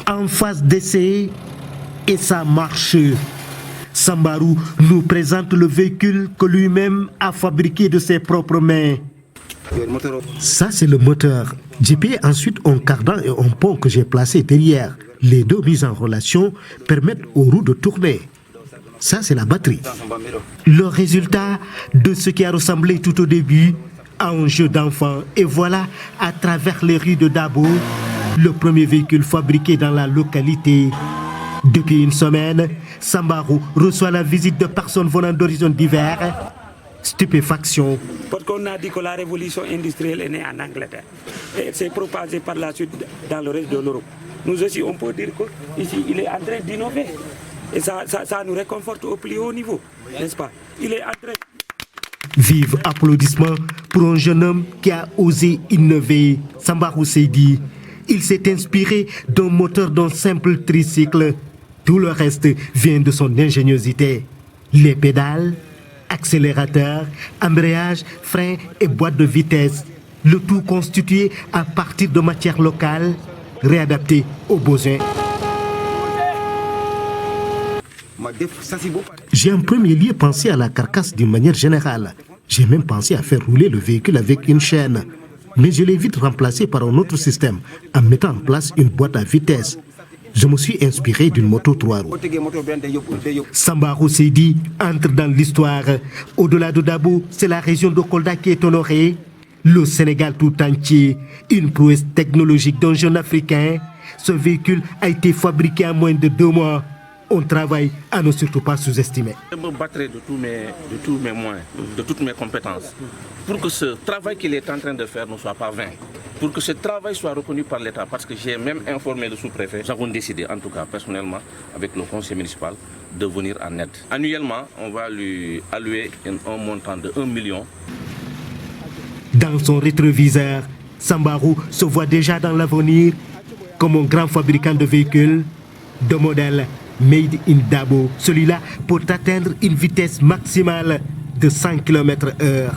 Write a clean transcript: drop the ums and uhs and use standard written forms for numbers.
En phase d'essai et ça marche. Sambarou nous présente le véhicule que lui-même a fabriqué de ses propres mains. Ça, c'est le moteur. J'ai payé ensuite un cardan et un pont que j'ai placé derrière. Les deux mises en relation permettent aux roues de tourner. Ça, c'est la batterie. Le résultat de ce qui a ressemblé tout au début à un jeu d'enfant. Et voilà, à travers les rues de Dabo, le premier véhicule fabriqué dans la localité. Depuis une semaine, Sambarou reçoit la visite de personnes venant d'horizons divers. Stupéfaction. Parce qu'on a dit que la révolution industrielle est née en Angleterre et s'est propagée par la suite dans le reste de l'Europe. Nous aussi, on peut dire qu'ici, il est en train d'innover. Et ça nous réconforte au plus haut niveau, n'est-ce pas? Il est en train... Vive applaudissements pour un jeune homme qui a osé innover. Sambarou Seydi, il s'est inspiré d'un moteur d'un simple tricycle. Tout le reste vient de son ingéniosité. Les pédales, accélérateur, embrayage, frein et boîte de vitesse. Le tout constitué à partir de matières locales, réadaptées aux besoins. J'ai en premier lieu pensé à la carcasse d'une manière générale. J'ai même pensé à faire rouler le véhicule avec une chaîne. Mais je l'ai vite remplacé par un autre système, en mettant en place une boîte à vitesse. Je me suis inspiré d'une moto 3 roues. Sambarou Seydi entre dans l'histoire. Au-delà de Dabo, c'est la région de Kolda qui est honorée. Le Sénégal tout entier, une prouesse technologique d'un jeune Africain. Ce véhicule a été fabriqué en moins de 2 mois. On travaille à ne surtout pas sous-estimer. Je me battrai de tous mes moyens, de toutes mes compétences, pour que ce travail qu'il est en train de faire ne soit pas vain. Pour que ce travail soit reconnu par l'État, parce que j'ai même informé le sous-préfet. Nous avons décidé, en tout cas personnellement, avec le conseil municipal, de venir en aide. Annuellement, on va lui allouer un montant de 1 million. Dans son rétroviseur, Sambarou se voit déjà dans l'avenir comme un grand fabricant de véhicules, de modèles made in Dabo. Celui-là pour atteindre une vitesse maximale de 100 km/h.